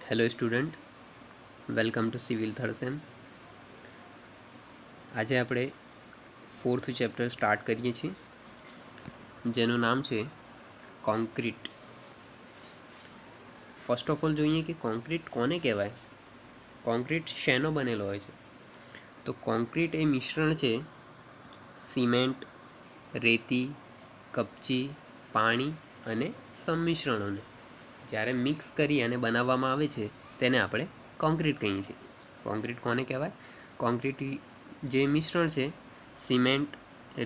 Hello student, welcome to civil third sem. આજે આપણે 4th chapter start કરીએ છીએ, જેનું નામ છે કોન્ક્રીટ. ફર્સ્ટ ઓફ ઓલ જોઈએ કે કોન્ક્રીટ કોને કહેવાય. કોન્ક્રીટ શેનો બનેલો હોય છે? તો કોન્ક્રીટ એ મિશ્રણ છે સિમેન્ટ, રેતી, કપચી, પાણી અને સંમિશ્રણોને જ્યારે મિક્સ કરી અને બનાવવામાં આવે છે તેને આપણે કોન્ક્રીટ કહીએ છીએ. કોન્ક્રીટ કોને કહેવાય? કોન્ક્રીટ જે મિશ્રણ છે સિમેન્ટ,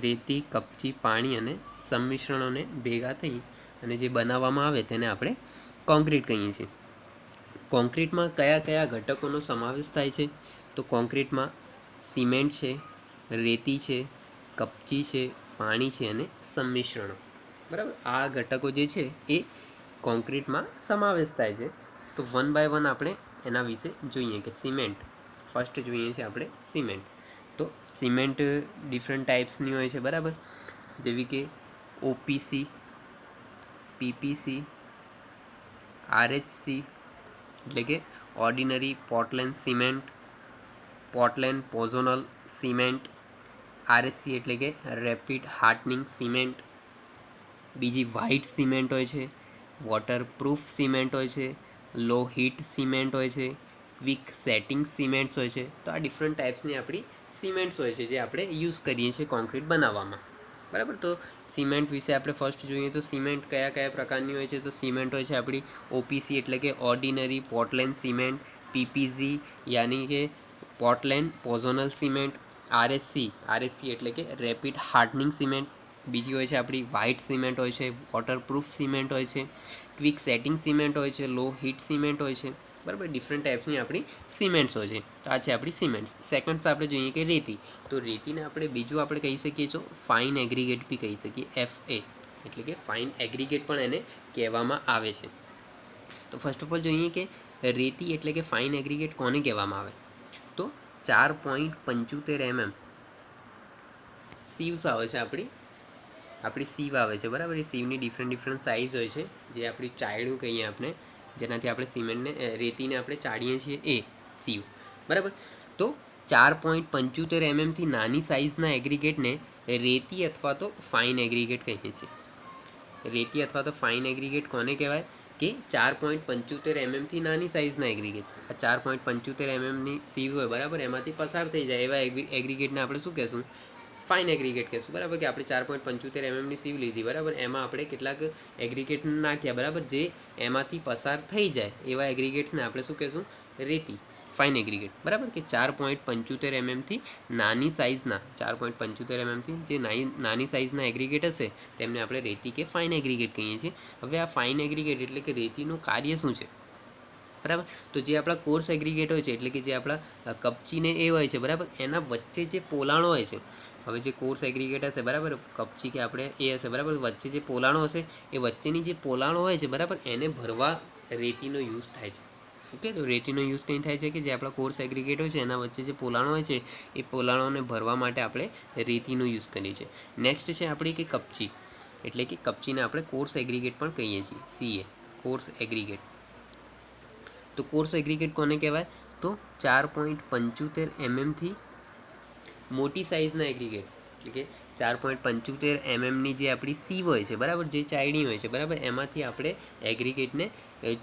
રેતી, કપચી, પાણી અને સંમિશ્રણોને ભેગા થઈ અને જે બનાવવામાં આવે તેને આપણે કોન્ક્રીટ કહીએ છીએ. કોન્ક્રીટમાં કયા કયા ઘટકોનો સમાવેશ થાય છે? તો કોન્ક્રીટમાં સિમેન્ટ છે, રેતી છે, કપચી છે, પાણી છે અને સંમિશ્રણો. બરાબર, આ ઘટકો જે છે એ કોન્ક્રીટમાં સમાવેશ થાય છે. તો વન બાય વન આપણે એના વિશે જોઈએ કે સિમેન્ટ. ફર્સ્ટ જોઈએ છે આપણે સિમેન્ટ. તો સિમેન્ટ ડિફરન્ટ ટાઈપ્સની હોય છે, બરાબર, જેવી કે ઓપીસી, પીપીસી, આરએચસી એટલે કે ordinary Portland cement, Portland pozzolana cement, RSC એટલે કે રેપિડ હાર્ડનિંગ સિમેન્ટ. બીજી વ્હાઇટ સિમેન્ટ હોય છે, વોટરપ્રૂફ સિમેન્ટ હોય છે, લો હીટ સિમેન્ટ હોય છે, ક્વિક સેટિંગ સિમેન્ટ્સ હોય છે. તો આ ડિફરન્ટ ટાઈપ્સની આપણી સિમેન્ટ્સ હોય છે જે આપણે યુઝ કરીએ છીએ કોન્ક્રીટ બનાવવામાં. બરાબર, તો સિમેન્ટ વિશે આપણે ફર્સ્ટ જોઈએ તો સિમેન્ટ કયા કયા પ્રકારની હોય છે. તો સિમેન્ટ હોય છે આપણી ઓપીસી એટલે કે ઓર્ડિનરી પોર્ટલેન્ડ સિમેન્ટ, પીપીસી યાની કે પોર્ટલેન્ડ પોઝોનલ સિમેન્ટ, આરએસસી એટલે કે રેપિડ હાર્ડનિંગ સિમેન્ટ. બીજી હોય છે આપણી વ્હાઇટ સિમેન્ટ હોય છે, વોટરપ્રૂફ સિમેન્ટ હોય છે, ક્વિક સેટિંગ સિમેન્ટ હોય છે, લો હીટ સિમેન્ટ હોય છે. બરાબર, ડિફરન્ટ ટાઈપ્સની આપણી સિમેન્ટ્સ હોય છે. તો આ છે આપણી સિમેન્ટ. સેકન્ડ આપણે જોઈએ કે રેતી. તો રેતીને આપણે બીજું આપણે કહી શકીએ છો ફાઇન એગ્રીગેટ બી કહી શકીએ, FA એટલે કે ફાઇન એગ્રીગેટ પણ એને કહેવામાં આવે છે. તો ફર્સ્ટ ઓફ ઓલ જોઈએ કે રેતી એટલે કે ફાઇન એગ્રીગેટ કોને કહેવામાં આવે. તો 4.75 mm સીવ્સ આવે છે આપણી સીવ આવે છે. બરાબર, એ સીવની ડિફરન્ટ સાઇઝ હોય છે જે આપણી ચાયડું કહીએ આપણે, જેનાથી આપણે સિમેન્ટને રેતીને આપણે ચાળીએ છીએ એ સીવ. બરાબર, તો 4.75 mmથી નાની સાઇઝના એગ્રીગેટને રેતી અથવા તો ફાઇન એગ્રીગેટ કહીએ છીએ. રેતી અથવા તો ફાઇન એગ્રીગેટ કોને કહેવાય કે 4.75 mmથી નાની સાઇઝના એગ્રીગેટ. આ 4.75 mmની સીવ હોય, બરાબર, એમાંથી પસાર થઈ જાય એવા એગ્રીગેટને આપણે શું કહેશું? ફાઇન એગ્રીગેટ કહેશું. બરાબર, કે આપણે 4.75 mmની સીવ લીધી, બરાબર, એમાં આપણે કેટલાક એગ્રીગેટ નાખ્યા, બરાબર, જે એમાંથી પસાર થઈ જાય એવા એગ્રીગેટ્સને આપણે શું કહેશું? રેતી, ફાઇન એગ્રીગેટ. બરાબર, કે 4.75 mmથી નાની સાઇઝના 4.75 mmથી જે નાની સાઇઝના એગ્રીગેટ હશે તેમને આપણે રેતી કે ફાઇન એગ્રીગેટ કહીએ છીએ. હવે આ ફાઇન એગ્રીગેટ એટલે કે રેતીનું કાર્ય શું છે? બરાબર, તો જે આપણા કોર્સ એગ્રીગેટ હોય છે એટલે કે જે આપણા કપચીને એ હોય છે, બરાબર, એના વચ્ચે જે પોલાણો હોય છે. હવે જે કોર્સ એગ્રીગેટ હશે, બરાબર, કપચી કે આપણે એ હશે, બરાબર, વચ્ચે જે પોલાણો હશે એ વચ્ચેની જે પોલાણો હોય છે, બરાબર, એને ભરવા રેતીનો યુઝ થાય છે. ઓકે, તો રેતીનો યુઝ કંઈ થાય છે કે જે આપણા કોર્સ એગ્રીગેટ હોય છે એના વચ્ચે જે પોલાણો હોય છે એ પોલાણોને ભરવા માટે આપણે રેતીનો યુઝ કરીએ છીએ. નેક્સ્ટ છે આપણી કે કપચી એટલે કે કપચીને આપણે કોર્સ એગ્રીગેટ પણ કહીએ છીએ, CA કોર્સ એગ્રીગેટ. તો કોર્સ એગ્રીગેટ કોને કહેવાય? તો 4.75 mmથી મોટી સાઇઝના એગ્રીગેટ એટલે કે 4.75 mmની જે આપણી સીવ હોય છે, બરાબર, જે ચાયડી હોય છે, બરાબર, એમાંથી આપણે એગ્રીગેટને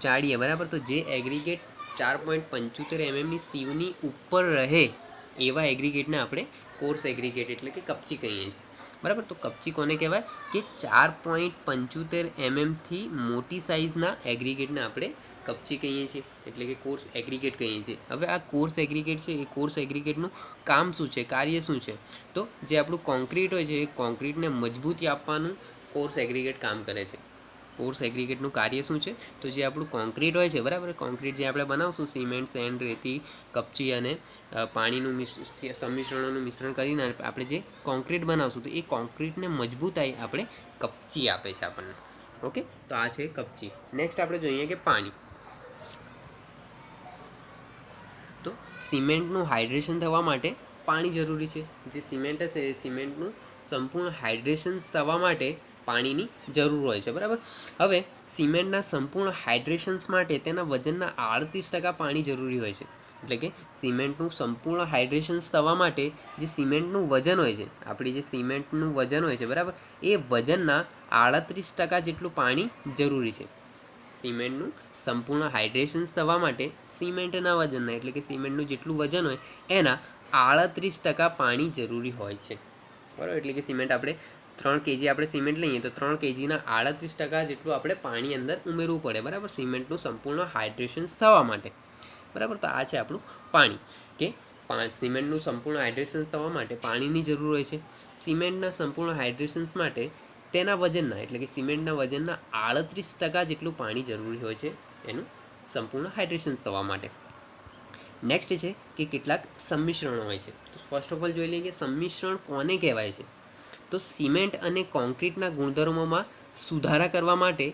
ચાળીએ, બરાબર. તો જે એગ્રીગેટ 4.75 mmની સીવની ઉપર રહે એવા એગ્રીગેટને આપણે કોર્સ એગ્રીગેટ એટલે કે કપચી કહીએ છીએ. બરાબર, તો કપચી કોને કહેવાય કે 4.75 mmથી મોટી સાઇઝના એગ્રીગેટને આપણે કપચી કહીએ છીએ એટલે કે કોર્સ એગ્રીગેટ કહીએ છીએ. હવે આ કોર્સ એગ્રીગેટ છે એ કોર્સ એગ્રીગેટનું કામ શું છે, કાર્ય શું છે? તો જે આપણું કોન્ક્રીટ હોય છે એ કોન્ક્રીટને મજબૂતી આપવાનું કોર્સ એગ્રીગેટ કામ કરે છે. કોર્સ એગ્રીગેટનું કાર્ય શું છે? તો જે આપણું કોન્ક્રીટ હોય છે, બરાબર, કોન્ક્રીટ જે આપણે બનાવશું સિમેન્ટ, સેન્ડ, રેતી, કપચી અને પાણીનું સંમિશ્રણોનું મિશ્રણ કરીને આપણે જે કોન્ક્રીટ બનાવશું તો એ કોન્ક્રીટને મજબૂતાઈ આપણે કપચી આપે છે આપણને. ઓકે, તો આ છે કપચી. નેક્સ્ટ આપણે જોઈએ કે પાણી. તો સિમેન્ટનું હાઇડ્રેશન થવા માટે પાણી જરૂરી છે. જે સિમેન્ટ હશે એ સિમેન્ટનું સંપૂર્ણ હાઇડ્રેશન થવા માટે પાણીની જરૂર હોય છે, બરાબર. હવે સિમેન્ટના સંપૂર્ણ હાઇડ્રેશન્સ માટે તેના વજનના 38% પાણી જરૂરી હોય છે. એટલે કે સિમેન્ટનું સંપૂર્ણ હાઇડ્રેશન્સ થવા માટે જે સિમેન્ટનું વજન હોય છે, આપણી જે સિમેન્ટનું વજન હોય છે, બરાબર, એ વજનના 38% જેટલું પાણી જરૂરી છે. સિમેન્ટનું સંપૂર્ણ હાઇડ્રેશન્સ થવા માટે સિમેન્ટના વજનના, એટલે કે સિમેન્ટનું જેટલું વજન હોય એના 38% પાણી જરૂરી હોય છે, બરાબર. એટલે કે સિમેન્ટ આપણે 3 kg આપણે સિમેન્ટ લઈએ તો 3 kgના 38% જેટલું આપણે પાણી અંદર ઉમેરવું પડે, બરાબર, સિમેન્ટનું સંપૂર્ણ હાઇડ્રેશન્સ થવા માટે, બરાબર. તો આ છે આપણું પાણી, કે સિમેન્ટનું સંપૂર્ણ હાઇડ્રેશન્સ થવા માટે પાણીની જરૂર હોય છે. સિમેન્ટના સંપૂર્ણ હાઇડ્રેશન્સ માટે તેના વજનના, એટલે કે સિમેન્ટના વજનના 38% જેટલું પાણી જરૂરી હોય છે એનું સંપૂર્ણ હાઇડ્રેશન્સ થવા માટે. નેક્સ્ટ છે કે કેટલાક સંમિશ્રણો હોય છે. તો ફર્સ્ટ ઓફ ઓલ જોઈ લઈએ કે સંમિશ્રણ કોને કહેવાય છે. તો સિમેન્ટ અને કોન્ક્રીટના ગુણધર્મોમાં સુધારા કરવા માટે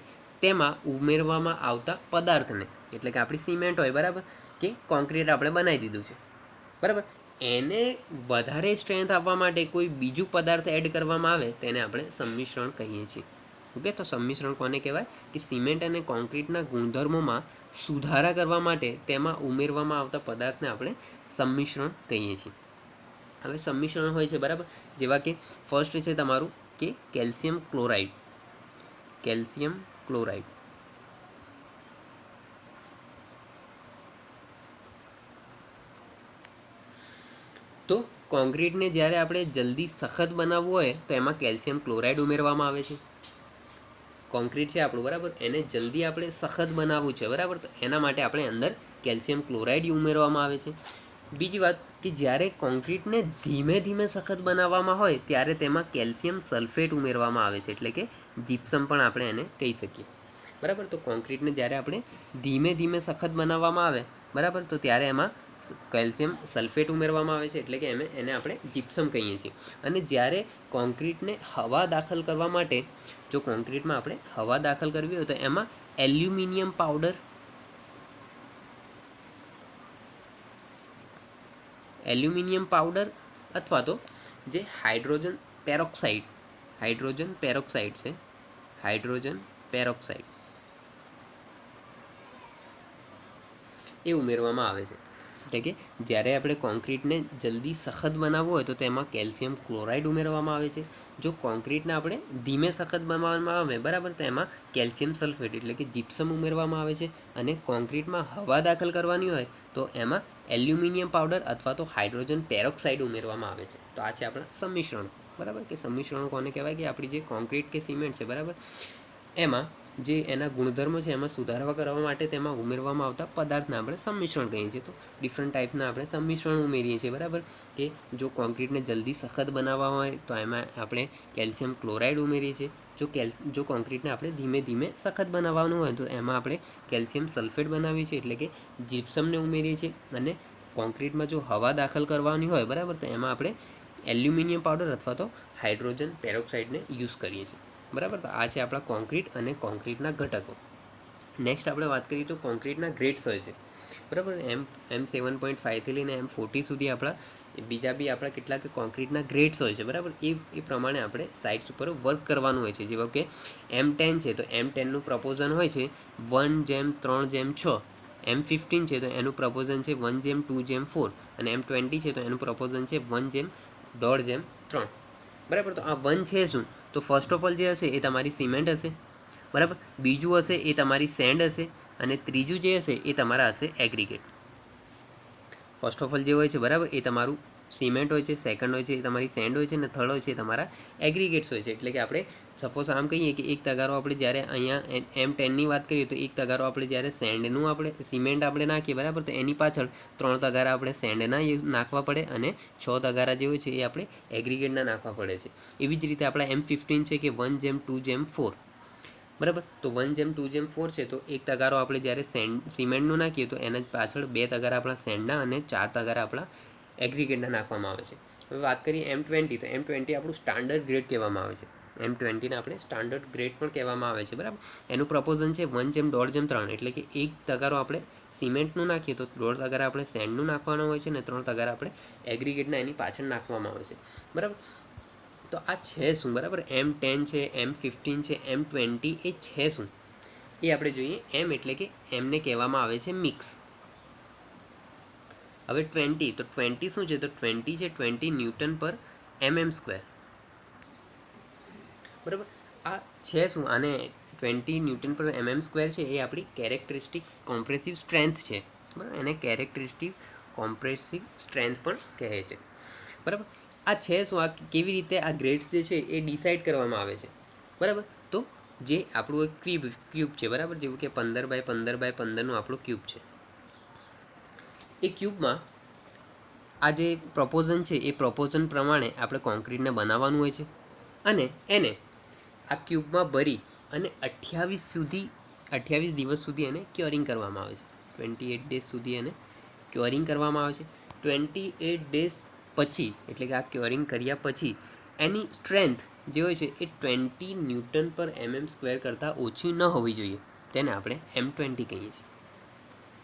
તેમાં ઉમેરવામાં આવતા પદાર્થને, એટલે કે આપણી સિમેન્ટ હોય, બરાબર, કે કોન્ક્રીટ આપણે બનાવી દીધું છે, બરાબર, એને વધારે સ્ટ્રેન્થ આપવા માટે કોઈ બીજું પદાર્થ એડ કરવામાં આવે તેને આપણે સંમિશ્રણ કહીએ છીએ. ઓકે, તો સંમિશ્રણ કોને કહેવાય કે સિમેન્ટ અને કોન્ક્રીટના ગુણધર્મોમાં સુધારા કરવા માટે તેમાં ઉમેરવામાં આવતા પદાર્થને આપણે સંમિશ્રણ કહીએ છીએ. હવે સંમિશ્રણ હોય છે, બરાબર, જેવા કે ફર્સ્ટ છે તમારું કે કેલ્શિયમ ક્લોરાઇડ. કેલ્શિયમ ક્લોરાઇડ તો કોન્ક્રીટને જ્યારે આપણે જલ્દી સખત બનાવવું હોય તો એમાં કેલ્શિયમ ક્લોરાઇડ ઉમેરવામાં આવે છે. કોન્ક્રીટ છે આપણું, બરાબર, એને જલ્દી આપણે સખત બનાવવું છે, બરાબર, તો એના માટે આપણે અંદર કેલ્શિયમ ક્લોરાઇડ ઉમેરવામાં આવે છે. બીજી વાત કે જ્યારે કોન્ક્રીટને ધીમે ધીમે સખત બનાવવામાં હોય ત્યારે તેમાં કેલ્શિયમ સલ્ફેટ ઉમેરવામાં આવે છે, એટલે કે જીપ્સમ પણ આપણે એને કહી શકીએ, બરાબર. તો કોન્ક્રીટને જ્યારે આપણે ધીમે ધીમે સખત બનાવવામાં આવે, બરાબર, તો ત્યારે એમાં કેલ્શિયમ સલ્ફેટ ઉમેરવામાં આવે છે, એટલે કે એને આપણે જીપ્સમ કહીએ છીએ. અને જ્યારે કોન્ક્રીટને હવા દાખલ કરવા માટે, જો કોન્ક્રીટમાં આપણે હવા દાખલ કરવી હોય તો એમાં એલ્યુમિનિયમ પાવડર, અથવા તો જે હાઇડ્રોજન પેરોક્સાઇડ છે, હાઇડ્રોજન પેરોક્સાઇડ એ ઉમેરવામાં આવે છે. એટલે કે જ્યારે આપણે કોન્ક્રીટને જલ્દી સખત બનાવવું હોય તો તેમાં કેલ્શિયમ ક્લોરાઇડ ઉમેરવામાં આવે છે. જો કોન્ક્રીટને આપણે ધીમે સખત બનાવવામાં આવે, બરાબર, તો એમાં કેલ્શિયમ સલ્ફેટ, એટલે કે જીપ્સમ ઉમેરવામાં આવે છે. અને કોન્ક્રીટમાં હવા દાખલ કરવાની હોય તો એમાં એલ્યુમિનિયમ પાવડર અથવા તો હાઇડ્રોજન પેરોક્સાઇડ ઉમેરવામાં આવે છે. તો આ છે આપણા સંમિશ્રણ, બરાબર, કે સંમિશ્રણો કોને કહેવાય કે આપણી જે કોન્ક્રીટ કે સિમેન્ટ છે, બરાબર, એમાં જે એના ગુણધર્મો છે એમાં સુધારવા કરવા માટે તેમાં ઉમેરવામાં આવતા પદાર્થને આપણે સંમિશ્રણ કહીએ છીએ. તો ડિફરન્ટ ટાઈપના આપણે સંમિશ્રણ ઉમેરીએ છીએ, બરાબર, કે જો કોન્ક્રીટને જલ્દી સખત બનાવવા હોય તો એમાં આપણે કેલ્શિયમ ક્લોરાઇડ ઉમેરીએ છીએ. જો કોન્ક્રીટને આપણે ધીમે ધીમે સખત બનાવવાનું હોય તો એમાં આપણે કેલ્શિયમ સલ્ફેટ બનાવીએ છીએ, એટલે કે જીપ્સમને ઉમેરીએ છીએ. અને કોન્ક્રીટમાં જો હવા દાખલ કરવાની હોય, બરાબર, તો એમાં આપણે એલ્યુમિનિયમ પાવડર અથવા તો હાઇડ્રોજન પેરોક્સાઇડને યુઝ કરીએ છીએ, બરાબર. તો આ છે આપણા કોન્ક્રીટ અને કોન્ક્રીટના ઘટકો. નેક્સ્ટ આપણે વાત કરીએ તો કોન્ક્રીટના ગ્રેડ્સ હોય છે, બરાબર. એમ 7.5થી લઈને M40 સુધી આપણા બીજા બી આપણા કેટલાક કોન્ક્રીટના ગ્રેડ્સ હોય છે, બરાબર. એ પ્રમાણે આપણે સાઇટ્સ ઉપર વર્ક કરવાનું હોય છે. જેવો કે M10 છે તો M10નું પ્રપોઝન હોય છે 1:3:6. M15 છે તો એનું પ્રપોઝન છે 1:2:4. અને M20 છે તો એનું પ્રપોઝન છે 1:1.5:3, બરાબર. તો આ 1 છે શું, તો ફર્સ્ટ ઓફ ઓલ જે હશે એ તમારી સિમેન્ટ હશે, બરાબર. બીજું હશે એ તમારી સેન્ડ હશે. અને ત્રીજું જે હશે એ તમારા હશે એગ્રીગેટ. ફર્સ્ટ ઓફ ઓલ જે હોય છે, બરાબર, એ તમારું સિમેન્ટ હોય છે, સેકન્ડ હોય છે એ તમારી સેન્ડ હોય છે, અને થર્ડ હોય છે એ તમારા એગ્રીગેટ્સ હોય છે. એટલે કે આપણે સપોઝ આમ કહીએ કે એક તગારો આપણે જ્યારે અહીંયા M10ની વાત કરીએ તો એક તગારો આપણે જ્યારે સેન્ડનું આપણે સિમેન્ટ આપણે નાખીએ, બરાબર, તો એની પાછળ 3 તગારા આપણે સેન્ડના નાખવા પડે અને 6 તગારા જે હોય છે એ આપણે એગ્રીગેટના નાખવા પડે છે. એવી જ રીતે આપણા M15 છે કે 1:2:4, બરાબર. તો 1:2:4 છે તો એક તગારો આપણે જ્યારે સિમેન્ટનું નાખીએ તો એના પાછળ 2 તગારા આપણા સેન્ડના અને 4 તગારા આપણા એગ્રીગેટના નાખવામાં આવે છે. હવે વાત કરીએ M20, તો M20 આપણું સ્ટાન્ડર્ડ ગ્રેડ કહેવામાં આવે છે. M20ને આપણે સ્ટાન્ડર્ડ ગ્રેડ પણ કહેવામાં આવે છે, બરાબર. એનું પ્રપોઝન છે 1:1.5:3, એટલે કે એક તગારો આપણે સિમેન્ટનું નાખીએ તો 1.5 તગારા આપણે સેન્ડનું નાખવાનું હોય છે અને 3 તગારા આપણે એગ્રીગેટના એની પાછળ નાખવામાં આવે છે, બરાબર. તો આ છે શું, બરાબર? M10 છે, M15 છે, M20 એ છે શું એ આપણે જોઈએ. એમ એટલે કે એમને કહેવામાં આવે છે મિક્સ. હવે 20, તો 20 શું છે? તો 20 છે 20 ન્યૂટન પર mm², બરાબર? આ છે શું? આને 20 ન્યૂટન પર mm² છે એ આપણી કેરેક્ટરિસ્ટિક કોમ્પ્રેસિવ સ્ટ્રેન્થ છે, બરાબર? એને કેરેક્ટરિસ્ટિક કોમ્પ્રેસિવ સ્ટ્રેન્થ પણ કહે છે, બરાબર? આ છે શું? આ કેવી રીતે આ ગ્રેડ્સ જે છે એ ડિસાઇડ કરવામાં આવે છે, બરાબર? તો જે આપણું એક ક્યુબ છે, બરાબર? જેવું કે 15x15x15નું આપણું ક્યુબ છે. એ ક્યુબમાં આ જે પ્રોપોઝન છે એ પ્રોપોઝન પ્રમાણે આપણે કોન્ક્રીટને બનાવવાનું હોય છે અને એને આ ક્યુબમાં ભરી અને 28 દિવસ સુધી એને ક્યોરિંગ કરવામાં આવે છે. 28 ડેઝ સુધી એને ક્યોરિંગ કરવામાં આવે છે. 28 ડેઝ પછી, એટલે કે આ ક્યોરિંગ કર્યા પછી એની સ્ટ્રેન્થ જે હોય છે એ 20 ન્યૂટન પર mm² કરતાં ઓછી ન હોવી જોઈએ. તેને આપણે M20 કહીએ છીએ.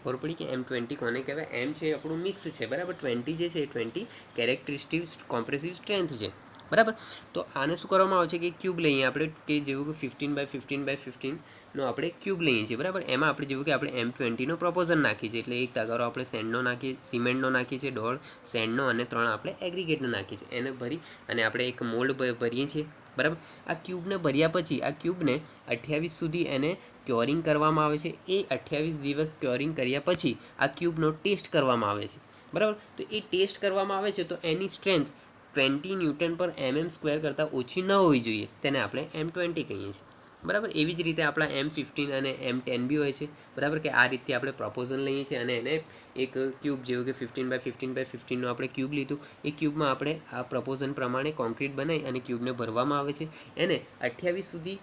ખબર પડી કે M20 કોને કહેવાય? એમ છે આપણું મિક્સ છે, બરાબર? 20 જે છે એ 20 કેરેક્ટરિસ્ટિક કોમ્પ્રેસિવ સ્ટ્રેન્થ છે, બરાબર? તો આને શું કરવામાં આવે છે કે ક્યુબ લઈએ આપણે, કે જેવું કે 15x15x15નો આપણે ક્યુબ લઈએ છીએ, બરાબર? એમાં આપણે જેવું કે આપણે M20નો પ્રોપોઝન નાખીએ છીએ, એટલે 1 તગારો આપણે સેન્ડનો નાખીએ, સિમેન્ટનો નાખીએ છીએ, 1.5 સેન્ડનો અને 3 આપણે એગ્રીગેટનો નાખીએ છીએ. એને ભરી અને આપણે એક મોલ્ડ ભરીએ છીએ, બરાબર? આ ક્યુબને ભર્યા પછી આ ક્યુબને 28 સુધી એને ક્યોરિંગ કરવામાં આવે છે. એ 28 દિવસ ક્યોરિંગ કર્યા પછી આ ક્યુબનો ટેસ્ટ કરવામાં આવે છે, બરાબર? તો એ ટેસ્ટ કરવામાં આવે છે તો એની સ્ટ્રેન્થ 20 ન્યૂટન પર mm² કરતાં ઓછી ન હોવી જોઈએ. તેને આપણે M20 કહીએ છીએ, બરાબર? એવી જ રીતે આપણા M15 અને M10 બી હોય છે, બરાબર? કે આ રીતે આપણે પ્રોપોઝન લઈએ છીએ અને એને એક ક્યુબ જેવું કે 15x15x15નો આપણે ક્યુબ લીધું. એ ક્યુબમાં આપણે આ પ્રોપોઝન પ્રમાણે કોન્ક્રીટ બનાવી અને ક્યુબને ભરવામાં આવે છે. એને 28 સુધી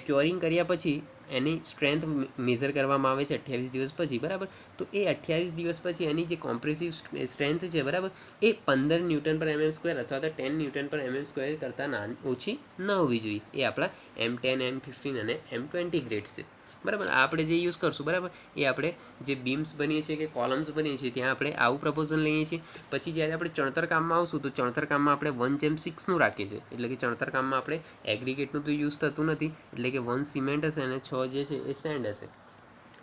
ક્યોરિંગ કર્યા પછી એની સ્ટ્રેન્થ મેઝર કરવામાં આવે છે 28 દિવસ પછી, બરાબર? તો એ 28 દિવસ પછી એની જે કોમ્પ્રેસિવ સ્ટ્રેન્થ છે, બરાબર, એ 15 ન્યૂટન પર mm² અથવા તો 10 ન્યૂટન પર mm² કરતાં ઓછી ન હોવી જોઈએ. એ આપણા M10, M15 અને M20 ગ્રેડ્સ છે, બરાબર? આપણે જે યુઝ કરશું, બરાબર, એ આપણે જે બીમ્સ બનીએ છીએ કે કોલમ્સ બનીએ છીએ ત્યાં આપણે આવું પ્રપોઝન લઈએ છીએ. પછી જ્યારે આપણે ચણતર કામમાં આવશું તો ચણતર કામમાં આપણે 1:6નું રાખીએ છીએ, એટલે કે ચણતર કામમાં આપણે એગ્રીગેટનું તો યુઝ થતું નથી, એટલે કે 1 સિમેન્ટ હશે અને 6 જે છે એ સેન્ડ હશે.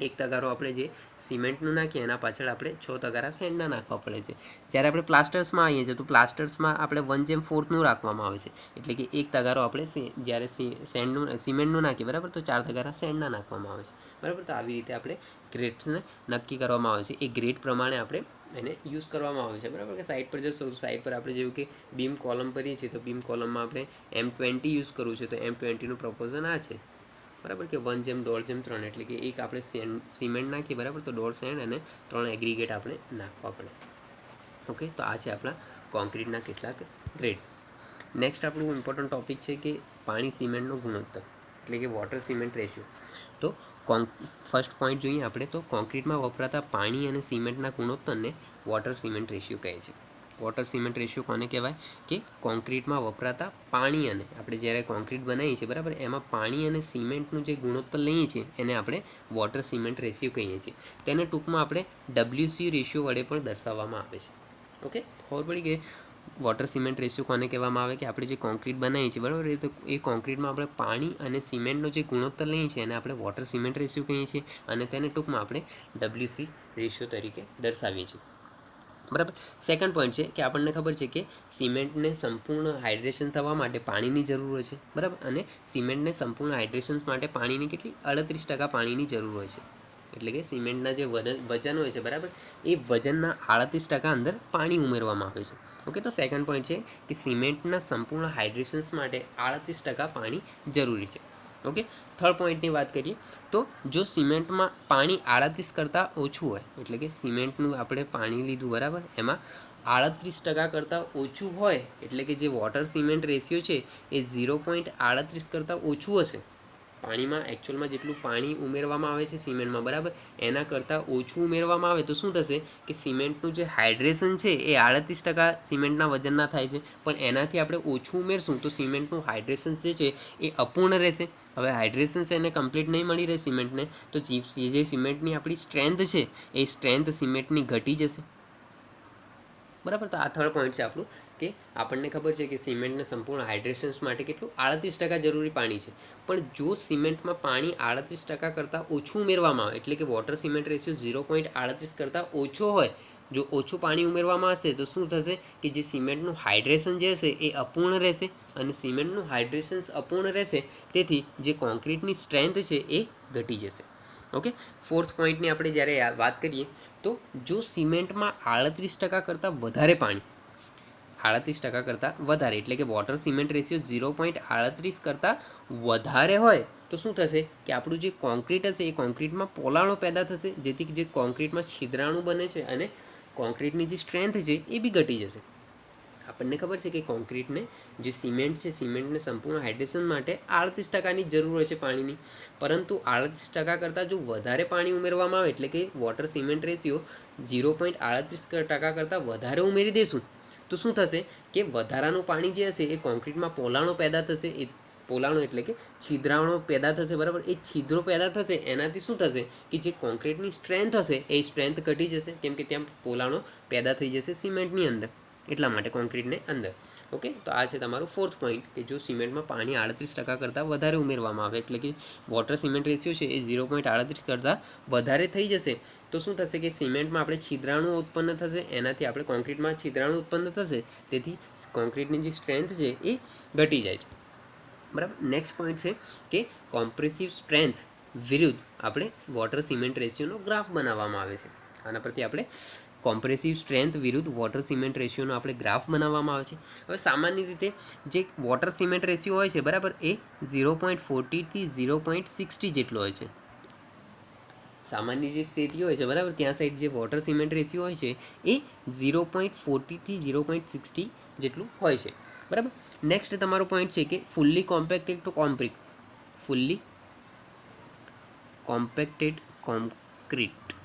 1 તગારો આપણે જે સિમેન્ટનું નાખીએ એના પાછળ આપણે 6 તગારા સેન્ડના નાખવા પડે છે. જ્યારે આપણે પ્લાસ્ટર્સમાં આવીએ છીએ તો પ્લાસ્ટર્સમાં આપણે 1:4નું રાખવામાં આવે છે, એટલે કે 1 તગારો આપણે જ્યારે સિમેન્ટનું નાખીએ, બરાબર, તો 4 તગારા સેન્ડના નાખવામાં આવે છે, બરાબર? તો આવી રીતે આપણે ગ્રેડ્સને નક્કી કરવામાં આવે છે. એ ગ્રેડ પ્રમાણે આપણે એને યુઝ કરવામાં આવે છે, બરાબર? કે સાઇડ પર જશો તો સાઇડ પર આપણે જેવું કે બીમ કોલમ કરીએ છીએ તો બીમ કોલમમાં આપણે M20 યુઝ કરવું છે તો M20નું પ્રોપોઝન આ છે, બરાબર? કે 1:3, એટલે કે એક આપણે સિમેન્ટ નાખીએ, બરાબર, તો 1.5 સેન્ડ અને 3 એગ્રીગેટ આપણે નાખવા પડે. ઓકે, તો આ છે આપણા કોન્ક્રીટના કેટલાક ગ્રેડ. નેક્સ્ટ આપણું ઇમ્પોર્ટન્ટ ટોપિક છે કે પાણી સિમેન્ટનો ગુણોત્તર, એટલે કે વોટર સિમેન્ટ રેશિયો. તો ફર્સ્ટ પોઈન્ટ જોઈએ આપણે, તો કોન્ક્રીટમાં વપરાતા પાણી અને સિમેન્ટના ગુણોત્તરને વોટર સિમેન્ટ રેશિયો કહે છે. વોટર સિમેન્ટ રેશિયો કોને કહેવાય? કે કોન્ક્રીટમાં વપરાતા પાણી અને આપણે જ્યારે કોન્ક્રીટ બનાવીએ છીએ, બરાબર, એમાં પાણી અને સિમેન્ટનું જે ગુણોત્તર લઈએ છીએ એને આપણે વોટર સિમેન્ટ રેશિયો કહીએ છીએ. તેને ટૂંકમાં આપણે WC રેશિયો વડે પણ દર્શાવવામાં આવે છે. ઓકે, ખબર પડી કે વોટર સિમેન્ટ રેશિયો કોને કહેવામાં આવે? કે આપણે જે કોન્ક્રીટ બનાવીએ છીએ, બરાબર, તો એ કોન્ક્રીટમાં આપણે પાણી અને સિમેન્ટનો જે ગુણોત્તર લઈએ છીએ એને આપણે વોટર સિમેન્ટ રેશિયો કહીએ છીએ અને તેને ટૂંકમાં આપણે WC રેશિયો તરીકે દર્શાવીએ છીએ, બરાબર? સેકન્ડ પોઈન્ટ છે કે આપણને ખબર છે કે સિમેન્ટને સંપૂર્ણ હાઇડ્રેશન થવા માટે પાણીની જરૂર હોય છે, બરાબર? અને સિમેન્ટને સંપૂર્ણ હાઇડ્રેશન માટે પાણીની કેટલી 38% પાણીની જરૂર હોય છે, એટલે કે સિમેન્ટના જે વજન હોય છે, બરાબર, એ વજનના 38% અંદર પાણી ઉમેરવામાં આવે છે. ઓકે, તો સેકન્ડ પોઈન્ટ છે કે સિમેન્ટના સંપૂર્ણ હાઇડ્રેશન્સ માટે 38% પાણી જરૂરી છે. ઓકે, થર્ડ પોઈન્ટની વાત કરીએ તો જો સિમેન્ટમાં પાણી 38 કરતાં ઓછું હોય, એટલે કે સિમેન્ટનું આપણે પાણી લીધું, બરાબર, એમાં 38% કરતાં ઓછું હોય, એટલે કે જે વોટર સિમેન્ટ રેશિયો છે એ 0.38 કરતાં ઓછું હશે. પાણીમાં એકચ્યુઅલમાં જેટલું પાણી ઉમેરવામાં આવે છે સિમેન્ટમાં, બરાબર, એના કરતાં ઓછું ઉમેરવામાં આવે તો શું થશે કે સિમેન્ટનું જે હાઇડ્રેશન છે એ 38% સિમેન્ટના વજનના થાય છે, પણ એનાથી આપણે ઓછું ઉમેરશું તો સિમેન્ટનું હાઇડ્રેશન જે છે એ અપૂર્ણ રહેશે. હવે હાઇડ્રેશન છે એને કમ્પ્લીટ નહીં મળી રહે સિમેન્ટને તો જે સિમેન્ટની આપણી સ્ટ્રેન્થ છે એ સ્ટ્રેન્થ સિમેન્ટની ઘટી જશે, બરાબર? તો આ થર્ડ પોઈન્ટ છે આપણું કે આપણને ખબર છે કે સિમેન્ટને સંપૂર્ણ હાઇડ્રેશન્સ માટે કેટલું 38% જરૂરી પાણી છે, પણ જો સિમેન્ટમાં પાણી 38% કરતાં ઓછું ઉમેરવામાં આવે, એટલે કે વોટર સિમેન્ટ રેશિયો 0.38 કરતાં ઓછો હોય, જો ઓછું પાણી ઉમેરવામાં આવશે તો શું થશે કે જે સિમેન્ટનું હાઇડ્રેશન જે હશે એ અપૂર્ણ રહેશે, અને સિમેન્ટનું હાઇડ્રેશન અપૂર્ણ રહેશે તેથી જે કોન્ક્રીટની સ્ટ્રેન્થ છે એ ઘટી જશે. ઓકે, ફોર્થ પોઈન્ટની આપણે જ્યારે વાત કરીએ તો જો સિમેન્ટમાં 38% કરતાં વધારે પાણી, 38% કરતાં વધારે એટલે કે વોટર સિમેન્ટ રેશિયો 0.38 કરતાં વધારે હોય તો શું થશે કે આપણું જે કોન્ક્રીટ હશે એ કોન્ક્રીટમાં પોલાણો પેદા થશે, જેથી જે કોન્ક્રીટમાં છિદ્રાણુ બને છે અને કોન્ક્રીટની જે સ્ટ્રેન્થ છે એ બી ઘટી જશે. આપણને ખબર છે કે કોન્ક્રીટને જે સિમેન્ટ છે, સિમેન્ટને સંપૂર્ણ હાઇડ્રેશન માટે 38%ની જરૂર હોય છે પાણીની, પરંતુ 38% કરતાં જો વધારે પાણી ઉમેરવામાં આવે એટલે કે વોટર સિમેન્ટ રેશિયો 0.38% કરતાં વધારે ઉમેરી દઈશું તો શું થશે કે વધારાનું પાણી જે હશે એ કોન્ક્રીટમાં પોલાણો પેદા થશે, એ પોલાણો એટલે કે છિદ્રાણો પેદા થશે, બરાબર. એ છિદ્રો પેદા થશે એનાથી શું થશે કે જે કોન્ક્રીટની સ્ટ્રેન્થ હશે એ સ્ટ્રેન્થ ઘટી જશે, કેમ કે ત્યાં પોલાણો પેદા થઈ જશે સિમેન્ટની અંદર, એટલા માટે કોન્ક્રીટને અંદર. ઓકે, તો આ છે તમારું ફોર્થ પોઈન્ટ કે જો સિમેન્ટમાં પાણી 38% કરતાં વધારે ઉમેરવામાં આવે એટલે કે વોટર સિમેન્ટ રેશિયો છે એ 0.38 કરતાં વધારે થઈ જશે તો શું થશે કે સિમેન્ટમાં આપણે છિદ્રાણુ ઉત્પન્ન થશે, એનાથી આપણે કોન્ક્રીટમાં છિદ્રાણુ ઉત્પન્ન થશે, તેથી કોન્ક્રીટની જે સ્ટ્રેન્થ છે એ ઘટી જાય છે, બરાબર. નેક્સ્ટ પોઈન્ટ છે કે કોમ્પ્રેસિવ સ્ટ્રેન્થ વિરુદ્ધ આપણે વોટર સિમેન્ટ રેશિયોનો ગ્રાફ બનાવવામાં આવે છે. આના પરથી આપણે કોમ્પ્રેસિવ સ્ટ્રેન્થ વિરુદ્ધ વોટર સિમેન્ટ રેશિયોનો આપણે ગ્રાફ બનાવવામાં આવે છે. હવે સામાન્ય રીતે જે વોટર સિમેન્ટ રેશિયો હોય છે, બરાબર, એ 0.40 થી 0.60 જેટલો હોય છે. સામાન્ય જે સ્થિતિ હોય છે, બરાબર, ત્યાં સાઈડ જે વોટર સિમેન્ટ રેશિયો હોય છે એ 0.40 થી 0.60 જેટલું હોય છે, બરાબર. નેક્સ્ટ તમારો પોઈન્ટ છે કે fully compacted to concrete, fully compacted concrete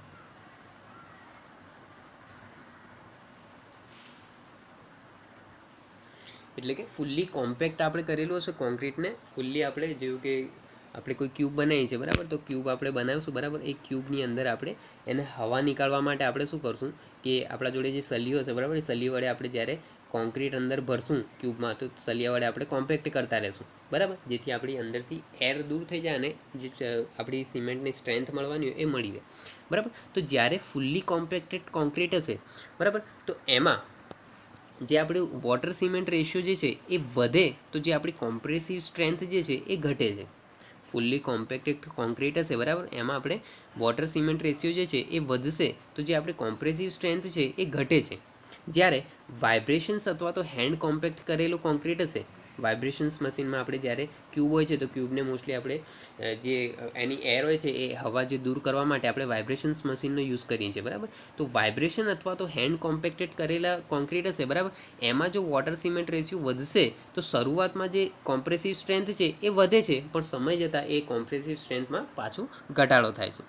એટલે કે ફુલ્લી કોમ્પેક્ટ આપણે કરેલું હશે કોન્ક્રીટને, ફુલ્લી આપણે જેવું કે આપણે કોઈ ક્યુબ બનાવીએ છીએ, બરાબર, તો ક્યુબ આપણે બનાવીશું, બરાબર. એ ક્યુબની અંદર આપણે એને હવા નીકાળવા માટે આપણે શું કરશું કે આપણા જોડે જે સળીઓ હશે, બરાબર, એ સળીઓ વડે આપણે જ્યારે કોન્ક્રીટ અંદર ભરશું ક્યુબમાં તો સળિયા વડે આપણે કોમ્પેક્ટ કરતા રહેશું, બરાબર, જેથી આપણી અંદરથી એર દૂર થઈ જાય અને જે આપણી સિમેન્ટની સ્ટ્રેન્થ મળવાની હોય એ મળી રહે, બરાબર. તો જ્યારે ફુલ્લી કોમ્પેક્ટેડ કોન્ક્રીટ હશે, બરાબર, તો એમાં જે આપણું વોટર સિમેન્ટ રેશિયો જે છે એ વધે તો જે આપણી કોમ્પ્રેસિવ સ્ટ્રેન્થ જે છે એ ઘટે છે. ફુલ્લી કોમ્પેક્ટેડ કોન્ક્રીટ હશે, બરાબર, એમાં આપણે વોટર સિમેન્ટ રેશિયો જે છે એ વધશે તો જે આપણી કોમ્પ્રેસિવ સ્ટ્રેન્થ છે એ ઘટે છે. જ્યારે વાઇબ્રેશન્સ અથવા તો હેન્ડ કોમ્પેક્ટ કરેલું કોન્ક્રીટ હશે, વાઇબ્રેશન્સ મશીનમાં આપણે જ્યારે ક્યુબ હોય છે તો ક્યુબને મોસ્ટલી આપણે જે એની એર હોય છે એ હવા જે દૂર કરવા માટે આપણે વાઇબ્રેશન્સ મશીનનો યુઝ કરીએ છીએ, બરાબર. તો વાઇબ્રેશન અથવા તો હેન્ડ કોમ્પેક્ટેડ કરેલા કોન્ક્રીટ હશે, બરાબર, એમાં જો વોટર સિમેન્ટ રેશિયો વધશે તો શરૂઆતમાં જે કોમ્પ્રેસિવ સ્ટ્રેન્થ છે એ વધે છે, પણ સમય જતાં એ કોમ્પ્રેસિવ સ્ટ્રેન્થમાં પાછું ઘટાડો થાય છે,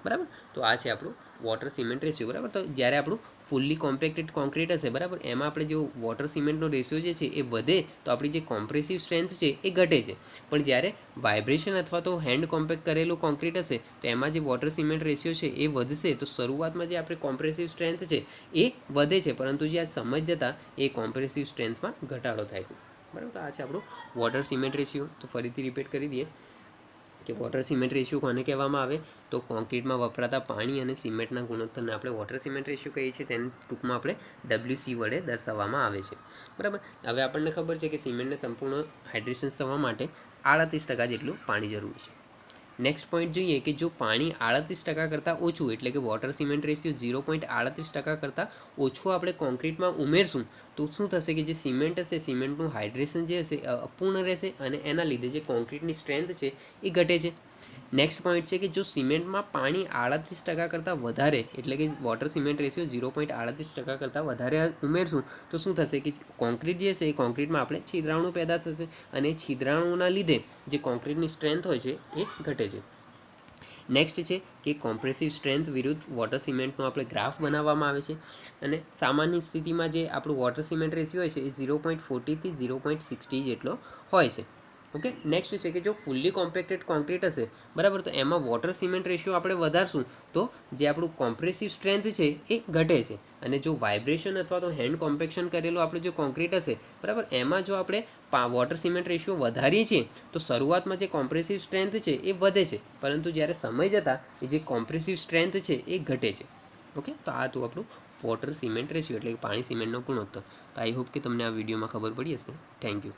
બરાબર. તો આ છે આપણું વોટર સિમેન્ટ રેશિયો, બરાબર. તો જ્યારે આપણું ફુલ્લી કોમ્પેક્ટેડ કોન્ક્રીટ હશે, બરાબર, એમાં આપણે જો વોટર સિમેન્ટનો રેશિયો જે છે એ વધે તો આપણી જે કોમ્પ્રેસિવ સ્ટ્રેન્થ છે એ ઘટે છે, પણ જ્યારે વાઇબ્રેશન અથવા તો હેન્ડ કોમ્પેક્ટ કરેલું કોન્ક્રીટ હશે તો એમાં જે વોટર સિમેન્ટ રેશિયો છે એ વધશે તો શરૂઆતમાં જે આપણે કોમ્પ્રેસિવ સ્ટ્રેન્થ છે એ વધે છે, પરંતુ જે આ સમય જતાં એ કોમ્પ્રેસિવ સ્ટ્રેન્થમાં ઘટાડો થાય છે, બરાબર. તો આ છે આપણું વોટર સિમેન્ટ રેશિયો. તો ફરીથી રિપીટ કરી દઈએ કે વોટર સિમેન્ટ રેશિયો કોને કહેવામાં આવે તો કોન્ક્રીટમાં વપરાતા પાણી અને સિમેન્ટના ગુણોત્તરને આપણે વોટર સિમેન્ટ રેશિયો કહીએ છીએ, તેને ટૂંકમાં આપણે WC વડે દર્શાવવામાં આવે છે, બરાબર. હવે આપણને ખબર છે કે સિમેન્ટને સંપૂર્ણ હાઇડ્રેશન થવા માટે 38% જેટલું પાણી જરૂરી છે. નેક્સ્ટ પોઈન્ટ જોઈએ કે જો પાણી 38% કરતાં ઓછું એટલે કે વોટર સિમેન્ટ રેશિયો 0.38% કરતાં ઓછું આપણે કોન્ક્રીટમાં ઉમેરશું તો શું થશે કે જે સિમેન્ટ હશે, સિમેન્ટનું હાઇડ્રેશન જે હશે અપૂર્ણ રહેશે અને એના લીધે જે કોન્ક્રીટની સ્ટ્રેન્થ છે એ ઘટે છે. નેક્સ્ટ પોઈન્ટ છે કે જો સિમેન્ટમાં પાણી 38% કરતાં વધારે એટલે કે વોટર સિમેન્ટ રેશિયો 0.38% કરતાં વધારે ઉમેરશું તો શું થશે કે કોન્ક્રીટ જે છે એ કોન્ક્રીટમાં આપણે છિદ્રાણુ પેદા થશે અને છિદ્રાણુના લીધે જે કોન્ક્રીટની સ્ટ્રેન્થ હોય છે એ ઘટે છે. નેક્સ્ટ છે કે કોમ્પ્રેસિવ સ્ટ્રેન્થ વિરુદ્ધ વોટર સિમેન્ટનો આપણે ગ્રાફ બનાવવામાં આવે છે અને સામાન્ય સ્થિતિમાં જે આપણું વોટર સિમેન્ટ રેશિયો હોય છે એ 0.40 થી 0.60 જેટલો હોય છે. ઓકે. નેક્સ્ટ છે કે જો ફૂલ્લી કોમ્પેક્ટેડ કોન્ક્રીટ હશે બરાબર, તો એમાં વોટર સિમેન્ટ રેશિયો આપણે વધારશું તો જે આપણું કોમ્પ્રેસિવ સ્ટ્રેન્થ છે એ ઘટે છે. અને જો વાઇબ્રેશન અથવા તો હેન્ડ કોમ્પેક્શન કરેલું આપણું જે કોન્ક્રીટ હશે બરાબર, એમાં જો આપણે વોટર સિમેન્ટ રેશિયો વધારીએ છીએ તો શરૂઆતમાં જે કોમ્પ્રેસિવ સ્ટ્રેન્થ છે એ વધે છે, પરંતુ જ્યારે સમય જતાં એ જે કોમ્પ્રેસિવ સ્ટ્રેન્થ છે એ ઘટે છે. ઓકે. તો આ હતું આપણું વોટર સિમેન્ટ રેશિયો એટલે કે પાણી સિમેન્ટનો ગુણોત્તર. તો આઈ હોપ કે તમને આ વિડીયોમાં ખબર પડી હશે. Thank you.